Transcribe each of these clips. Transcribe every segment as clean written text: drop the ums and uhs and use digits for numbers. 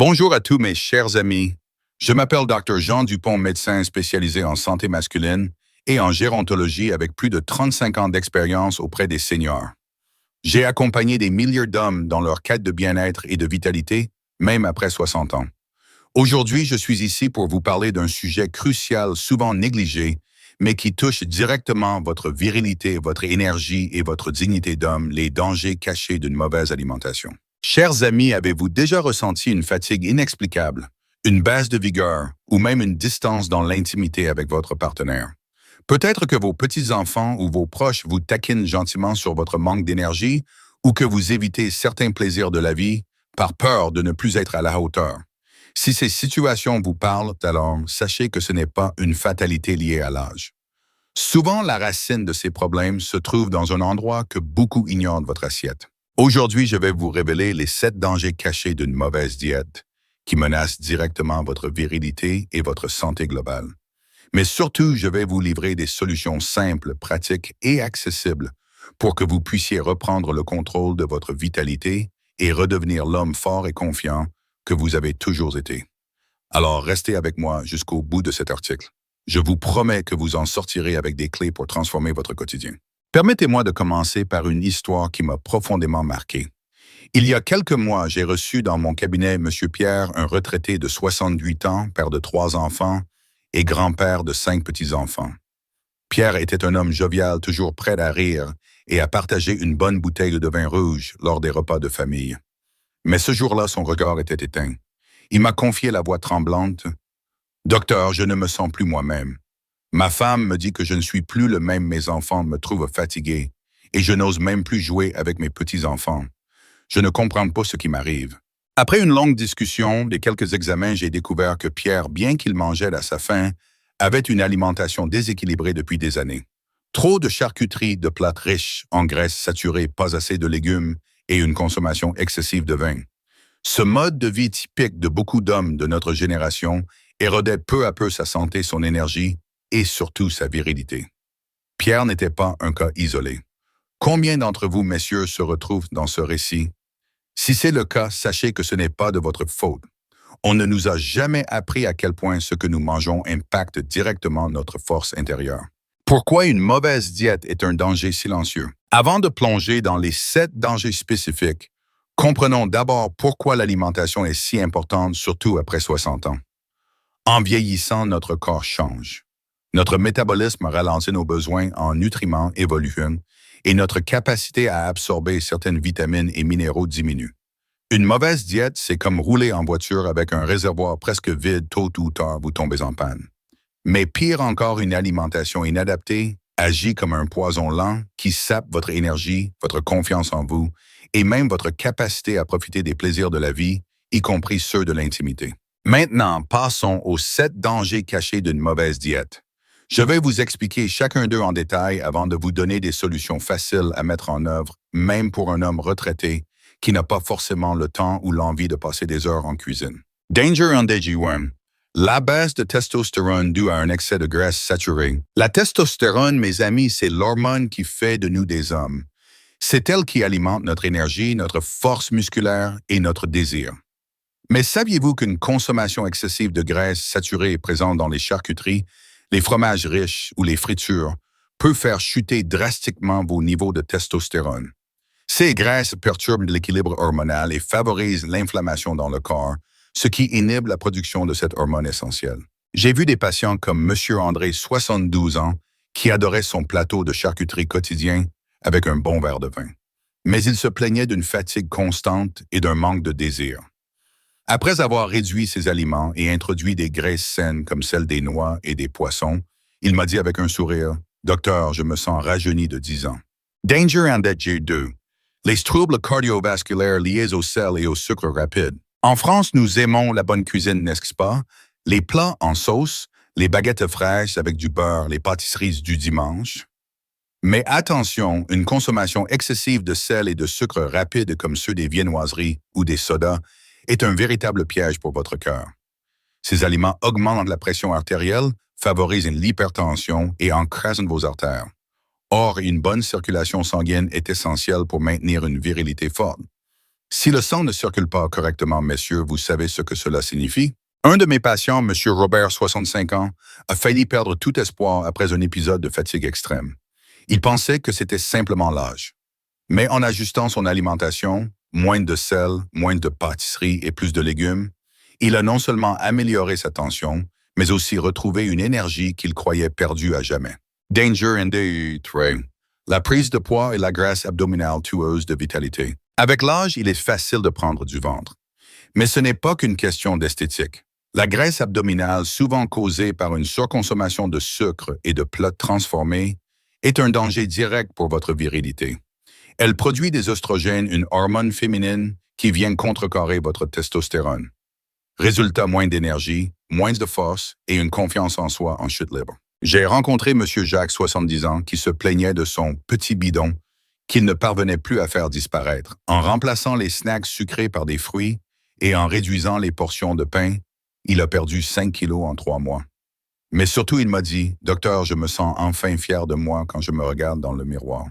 Bonjour à tous mes chers amis. Je m'appelle Dr. Jean Dupont, médecin spécialisé en santé masculine et en gérontologie avec plus de 35 ans d'expérience auprès des seniors. J'ai accompagné des milliers d'hommes dans leur quête de bien-être et de vitalité, même après 60 ans. Aujourd'hui, je suis ici pour vous parler d'un sujet crucial, souvent négligé, mais qui touche directement votre virilité, votre énergie et votre dignité d'homme, les dangers cachés d'une mauvaise alimentation. Chers amis, avez-vous déjà ressenti une fatigue inexplicable, une baisse de vigueur ou même une distance dans l'intimité avec votre partenaire? Peut-être que vos petits-enfants ou vos proches vous taquinent gentiment sur votre manque d'énergie ou que vous évitez certains plaisirs de la vie par peur de ne plus être à la hauteur. Si ces situations vous parlent, alors sachez que ce n'est pas une fatalité liée à l'âge. Souvent, la racine de ces problèmes se trouve dans un endroit que beaucoup ignorent de votre assiette. Aujourd'hui, je vais vous révéler les 7 dangers cachés d'une mauvaise diète qui menacent directement votre virilité et votre santé globale. Mais surtout, je vais vous livrer des solutions simples, pratiques et accessibles pour que vous puissiez reprendre le contrôle de votre vitalité et redevenir l'homme fort et confiant que vous avez toujours été. Alors, restez avec moi jusqu'au bout de cet article. Je vous promets que vous en sortirez avec des clés pour transformer votre quotidien. Permettez-moi de commencer par une histoire qui m'a profondément marqué. Il y a quelques mois, j'ai reçu dans mon cabinet M. Pierre, un retraité de 68 ans, père de 3 enfants et grand-père de 5 petits-enfants. Pierre était un homme jovial, toujours prêt à rire et à partager une bonne bouteille de vin rouge lors des repas de famille. Mais ce jour-là, son regard était éteint. Il m'a confié la voix tremblante. « Docteur, je ne me sens plus moi-même. Ma femme me dit que je ne suis plus le même, mes enfants me trouvent fatigué et je n'ose même plus jouer avec mes petits-enfants. Je ne comprends pas ce qui m'arrive. » Après une longue discussion et quelques examens, j'ai découvert que Pierre, bien qu'il mangeait à sa faim, avait une alimentation déséquilibrée depuis des années. Trop de charcuterie, de plats riches en graisses saturées, pas assez de légumes et une consommation excessive de vin. Ce mode de vie typique de beaucoup d'hommes de notre génération érodait peu à peu sa santé, son énergie et surtout sa virilité. Pierre n'était pas un cas isolé. Combien d'entre vous, messieurs, se retrouvent dans ce récit? Si c'est le cas, sachez que ce n'est pas de votre faute. On ne nous a jamais appris à quel point ce que nous mangeons impacte directement notre force intérieure. Pourquoi une mauvaise diète est un danger silencieux? Avant de plonger dans les 7 dangers spécifiques, comprenons d'abord pourquoi l'alimentation est si importante, surtout après 60 ans. En vieillissant, notre corps change. Notre métabolisme ralentit, nos besoins en nutriments évoluent et notre capacité à absorber certaines vitamines et minéraux diminue. Une mauvaise diète, c'est comme rouler en voiture avec un réservoir presque vide, tôt ou tard, vous tombez en panne. Mais pire encore, une alimentation inadaptée agit comme un poison lent qui sape votre énergie, votre confiance en vous et même votre capacité à profiter des plaisirs de la vie, y compris ceux de l'intimité. Maintenant, passons aux 7 dangers cachés d'une mauvaise diète. Je vais vous expliquer chacun d'eux en détail avant de vous donner des solutions faciles à mettre en œuvre, même pour un homme retraité qui n'a pas forcément le temps ou l'envie de passer des heures en cuisine. Danger on DG1. La baisse de testostérone due à un excès de graisse saturée. La testostérone, mes amis, c'est l'hormone qui fait de nous des hommes. C'est elle qui alimente notre énergie, notre force musculaire et notre désir. Mais saviez-vous qu'une consommation excessive de graisse saturée présente dans les charcuteries, les fromages riches ou les fritures peut faire chuter drastiquement vos niveaux de testostérone? Ces graisses perturbent l'équilibre hormonal et favorisent l'inflammation dans le corps, ce qui inhibe la production de cette hormone essentielle. J'ai vu des patients comme M. André, 72 ans, qui adorait son plateau de charcuterie quotidien avec un bon verre de vin. Mais il se plaignait d'une fatigue constante et d'un manque de désir. Après avoir réduit ses aliments et introduit des graisses saines comme celles des noix et des poissons, il m'a dit avec un sourire, « Docteur, je me sens rajeuni de 10 ans. » Danger and DG2. Les troubles cardiovasculaires liés au sel et au sucre rapide. En France, nous aimons la bonne cuisine, n'est-ce pas? Les plats en sauce, les baguettes fraîches avec du beurre, les pâtisseries du dimanche. Mais attention, une consommation excessive de sel et de sucre rapide comme ceux des viennoiseries ou des sodas est un véritable piège pour votre cœur. Ces aliments augmentent la pression artérielle, favorisent l'hypertension et encrassent vos artères. Or, une bonne circulation sanguine est essentielle pour maintenir une virilité forte. Si le sang ne circule pas correctement, messieurs, vous savez ce que cela signifie? Un de mes patients, M. Robert, 65 ans, a failli perdre tout espoir après un épisode de fatigue extrême. Il pensait que c'était simplement l'âge. Mais en ajustant son alimentation, moins de sel, moins de pâtisserie et plus de légumes, il a non seulement amélioré sa tension, mais aussi retrouvé une énergie qu'il croyait perdue à jamais. Danger in the tray. La prise de poids et la graisse abdominale tueuse de vitalité. Avec l'âge, il est facile de prendre du ventre. Mais ce n'est pas qu'une question d'esthétique. La graisse abdominale, souvent causée par une surconsommation de sucre et de plats transformés, est un danger direct pour votre virilité. Elle produit des oestrogènes, une hormone féminine qui vient contrecarrer votre testostérone. Résultat, moins d'énergie, moins de force et une confiance en soi en chute libre. J'ai rencontré M. Jacques, 70 ans, qui se plaignait de son petit bidon qu'il ne parvenait plus à faire disparaître. En remplaçant les snacks sucrés par des fruits et en réduisant les portions de pain, il a perdu 5 kilos en 3 mois. Mais surtout, il m'a dit, « Docteur, je me sens enfin fier de moi quand je me regarde dans le miroir. »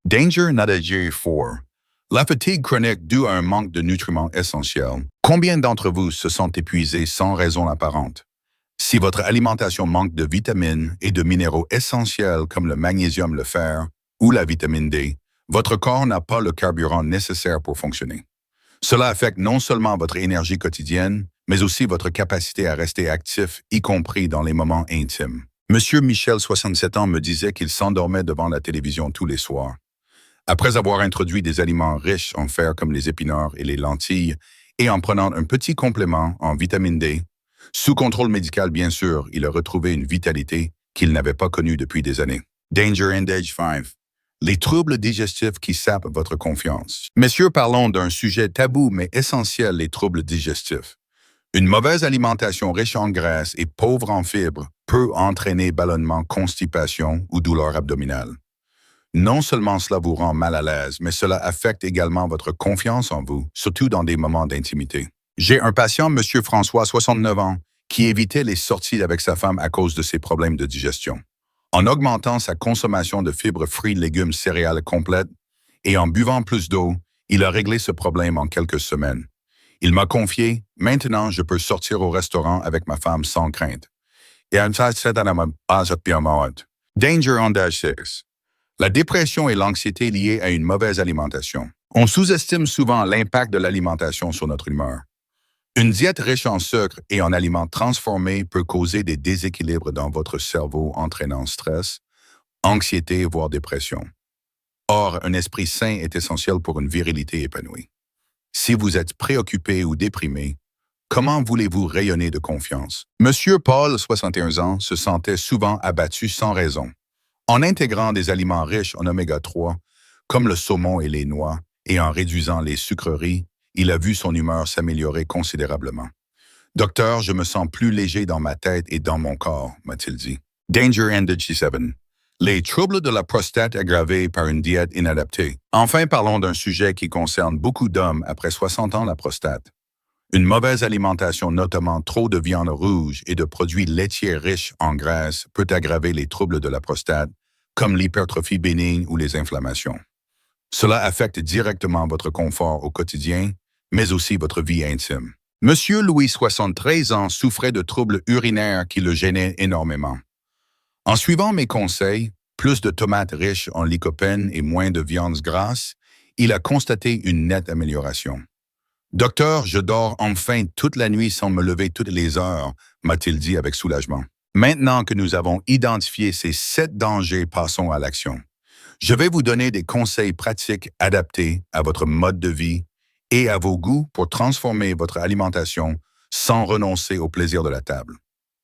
Danger Nadager 4. La fatigue chronique due à un manque de nutriments essentiels. Combien d'entre vous se sentent épuisés sans raison apparente? Si votre alimentation manque de vitamines et de minéraux essentiels comme le magnésium, le fer ou la vitamine D, votre corps n'a pas le carburant nécessaire pour fonctionner. Cela affecte non seulement votre énergie quotidienne, mais aussi votre capacité à rester actif, y compris dans les moments intimes. Monsieur Michel, 67 ans, me disait qu'il s'endormait devant la télévision tous les soirs. Après avoir introduit des aliments riches en fer comme les épinards et les lentilles, et en prenant un petit complément en vitamine D, sous contrôle médical bien sûr, il a retrouvé une vitalité qu'il n'avait pas connue depuis des années. Danger in Age 5. Les troubles digestifs qui sapent votre confiance. Messieurs, parlons d'un sujet tabou mais essentiel, les troubles digestifs. Une mauvaise alimentation riche en graisse et pauvre en fibres peut entraîner ballonnement, constipation ou douleur abdominale. Non seulement cela vous rend mal à l'aise, mais cela affecte également votre confiance en vous, surtout dans des moments d'intimité. J'ai un patient, M. François, 69 ans, qui évitait les sorties avec sa femme à cause de ses problèmes de digestion. En augmentant sa consommation de fibres, fruits, légumes, céréales complètes et en buvant plus d'eau, il a réglé ce problème en quelques semaines. Il m'a confié, « Maintenant, je peux sortir au restaurant avec ma femme sans crainte. » Danger on Dash 6. La dépression et l'anxiété liées à une mauvaise alimentation. On sous-estime souvent l'impact de l'alimentation sur notre humeur. Une diète riche en sucre et en aliments transformés peut causer des déséquilibres dans votre cerveau entraînant stress, anxiété, voire dépression. Or, un esprit sain est essentiel pour une virilité épanouie. Si vous êtes préoccupé ou déprimé, comment voulez-vous rayonner de confiance? Monsieur Paul, 61 ans, se sentait souvent abattu sans raison. En intégrant des aliments riches en oméga 3, comme le saumon et les noix, et en réduisant les sucreries, il a vu son humeur s'améliorer considérablement. « Docteur, je me sens plus léger dans ma tête et dans mon corps », m'a-t-il dit. Danger Ended G7. Les troubles de la prostate aggravés par une diète inadaptée. Enfin, parlons d'un sujet qui concerne beaucoup d'hommes après 60 ans, la prostate. Une mauvaise alimentation, notamment trop de viande rouge et de produits laitiers riches en graisse, peut aggraver les troubles de la prostate, comme l'hypertrophie bénigne ou les inflammations. Cela affecte directement votre confort au quotidien, mais aussi votre vie intime. Monsieur Louis, 73 ans, souffrait de troubles urinaires qui le gênaient énormément. En suivant mes conseils, plus de tomates riches en lycopène et moins de viandes grasses, il a constaté une nette amélioration. « Docteur, je dors enfin toute la nuit sans me lever toutes les heures », m'a-t-il dit avec soulagement. Maintenant que nous avons identifié ces 7 dangers, passons à l'action. Je vais vous donner des conseils pratiques adaptés à votre mode de vie et à vos goûts pour transformer votre alimentation sans renoncer au plaisir de la table.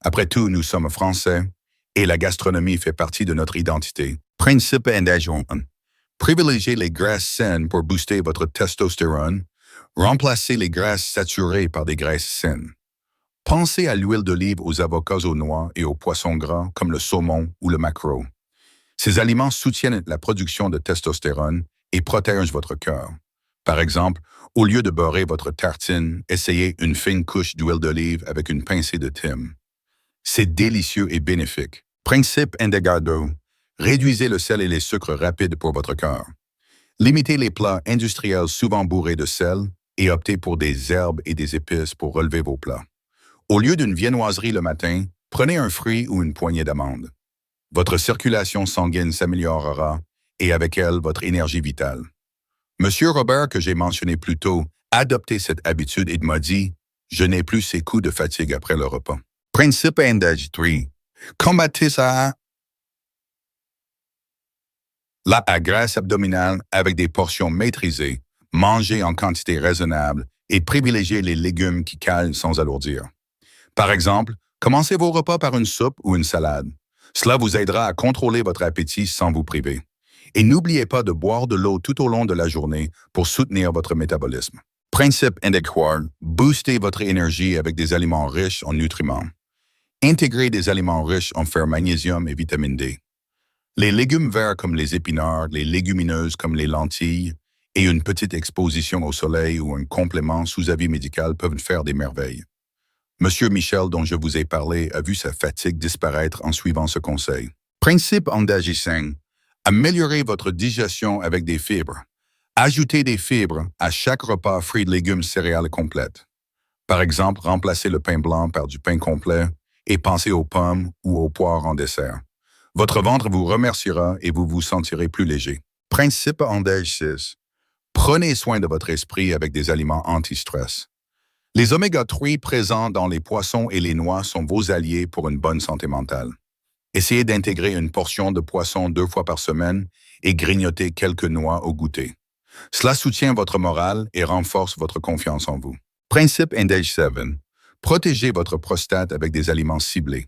Après tout, nous sommes Français et la gastronomie fait partie de notre identité. Principe d'agent. Privilégiez les graisses saines pour booster votre testostérone. Remplacez les graisses saturées par des graisses saines. Pensez à l'huile d'olive, aux avocats, aux noix et aux poissons gras comme le saumon ou le maquereau. Ces aliments soutiennent la production de testostérone et protègent votre cœur. Par exemple, au lieu de beurrer votre tartine, essayez une fine couche d'huile d'olive avec une pincée de thym. C'est délicieux et bénéfique. Principe Endegardo. Réduisez le sel et les sucres rapides pour votre cœur. Limitez les plats industriels souvent bourrés de sel et optez pour des herbes et des épices pour relever vos plats. Au lieu d'une viennoiserie le matin, prenez un fruit ou une poignée d'amandes. Votre circulation sanguine s'améliorera et avec elle votre énergie vitale. Monsieur Robert, que j'ai mentionné plus tôt, a adopté cette habitude et m'a dit « Je n'ai plus ces coups de fatigue après le repas ». Principe indage 3. Combattez la graisse abdominale avec des portions maîtrisées, mangez en quantité raisonnable et privilégiez les légumes qui calent sans alourdir. Par exemple, commencez vos repas par une soupe ou une salade. Cela vous aidera à contrôler votre appétit sans vous priver. Et n'oubliez pas de boire de l'eau tout au long de la journée pour soutenir votre métabolisme. Principe indexoire, boostez votre énergie avec des aliments riches en nutriments. Intégrez des aliments riches en fer, magnésium et vitamine D. Les légumes verts comme les épinards, les légumineuses comme les lentilles et une petite exposition au soleil ou un complément sous avis médical peuvent faire des merveilles. Monsieur Michel, dont je vous ai parlé, a vu sa fatigue disparaître en suivant ce conseil. Principe Andagi 5. Améliorez votre digestion avec des fibres. Ajoutez des fibres à chaque repas, fruits de légumes, céréales complètes. Par exemple, remplacez le pain blanc par du pain complet et pensez aux pommes ou aux poires en dessert. Votre ventre vous remerciera et vous vous sentirez plus léger. Principe Andage 6. Prenez soin de votre esprit avec des aliments anti-stress. Les oméga-3 présents dans les poissons et les noix sont vos alliés pour une bonne santé mentale. Essayez d'intégrer une portion de poisson 2 fois par semaine et grignotez quelques noix au goûter. Cela soutient votre morale et renforce votre confiance en vous. Principe Indage 7. Protégez votre prostate avec des aliments ciblés.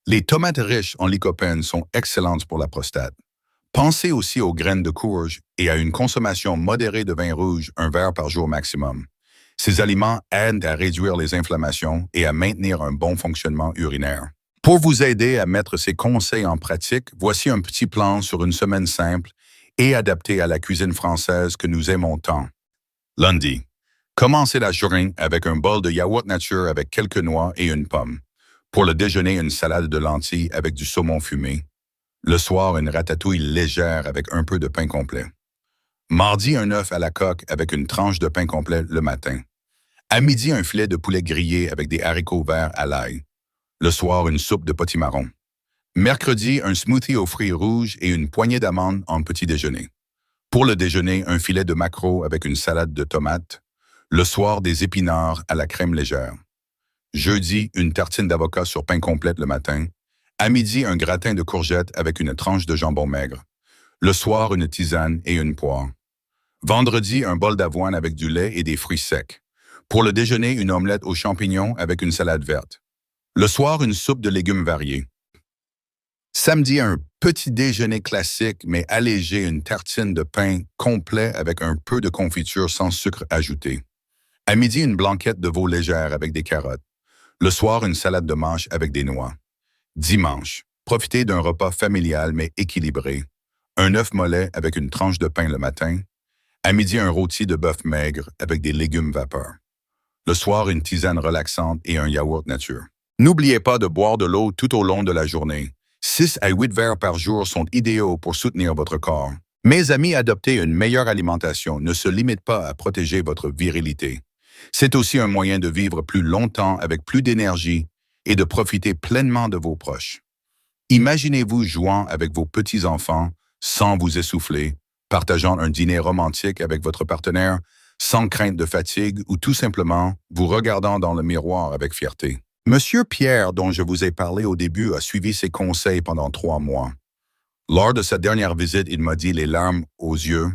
Les tomates riches en lycopène sont excellentes pour la prostate. Pensez aussi aux graines de courge et à une consommation modérée de vin rouge, un verre par jour maximum. Ces aliments aident à réduire les inflammations et à maintenir un bon fonctionnement urinaire. Pour vous aider à mettre ces conseils en pratique, voici un petit plan sur une semaine simple et adapté à la cuisine française que nous aimons tant. Lundi, commencez la journée avec un bol de yaourt nature avec quelques noix et une pomme. Pour le déjeuner, une salade de lentilles avec du saumon fumé. Le soir, une ratatouille légère avec un peu de pain complet. Mardi, un œuf à la coque avec une tranche de pain complet le matin. À midi, un filet de poulet grillé avec des haricots verts à l'ail. Le soir, une soupe de potimarron. Mercredi, un smoothie aux fruits rouges et une poignée d'amandes en petit déjeuner. Pour le déjeuner, un filet de maquereau avec une salade de tomates. Le soir, des épinards à la crème légère. Jeudi, une tartine d'avocat sur pain complet le matin. À midi, un gratin de courgettes avec une tranche de jambon maigre. Le soir, une tisane et une poire. Vendredi, un bol d'avoine avec du lait et des fruits secs. Pour le déjeuner, une omelette aux champignons avec une salade verte. Le soir, une soupe de légumes variés. Samedi, un petit déjeuner classique, mais allégé, une tartine de pain complet avec un peu de confiture sans sucre ajouté. À midi, une blanquette de veau légère avec des carottes. Le soir, une salade de mâche avec des noix. Dimanche, profitez d'un repas familial mais équilibré. Un œuf mollet avec une tranche de pain le matin. À midi, un rôti de bœuf maigre avec des légumes vapeur. Le soir, une tisane relaxante et un yaourt nature. N'oubliez pas de boire de l'eau tout au long de la journée. 6 à 8 verres par jour sont idéaux pour soutenir votre corps. Mes amis, adopter une meilleure alimentation ne se limite pas à protéger votre virilité. C'est aussi un moyen de vivre plus longtemps avec plus d'énergie et de profiter pleinement de vos proches. Imaginez-vous jouant avec vos petits-enfants sans vous essouffler, partageant un dîner romantique avec votre partenaire sans crainte de fatigue ou tout simplement vous regardant dans le miroir avec fierté. Monsieur Pierre, dont je vous ai parlé au début, a suivi ses conseils pendant 3 mois. Lors de sa dernière visite, il m'a dit les larmes aux yeux.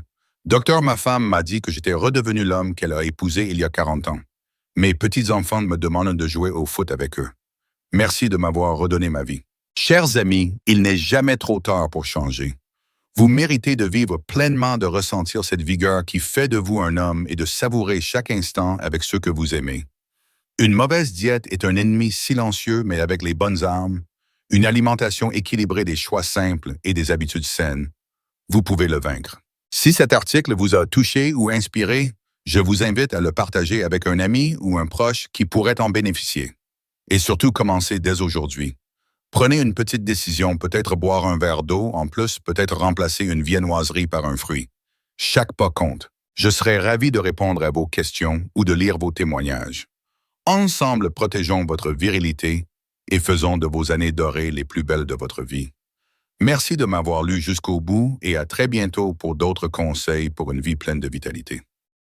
Docteur, ma femme m'a dit que j'étais redevenu l'homme qu'elle a épousé il y a 40 ans. Mes petits-enfants me demandent de jouer au foot avec eux. Merci de m'avoir redonné ma vie. Chers amis, il n'est jamais trop tard pour changer. Vous méritez de vivre pleinement, de ressentir cette vigueur qui fait de vous un homme et de savourer chaque instant avec ceux que vous aimez. Une mauvaise diète est un ennemi silencieux, mais avec les bonnes armes, une alimentation équilibrée, des choix simples et des habitudes saines, vous pouvez le vaincre. Si cet article vous a touché ou inspiré, je vous invite à le partager avec un ami ou un proche qui pourrait en bénéficier. Et surtout, commencez dès aujourd'hui. Prenez une petite décision, peut-être boire un verre d'eau, en plus, peut-être remplacer une viennoiserie par un fruit. Chaque pas compte. Je serai ravi de répondre à vos questions ou de lire vos témoignages. Ensemble, protégeons votre virilité et faisons de vos années dorées les plus belles de votre vie. Merci de m'avoir lu jusqu'au bout et à très bientôt pour d'autres conseils pour une vie pleine de vitalité.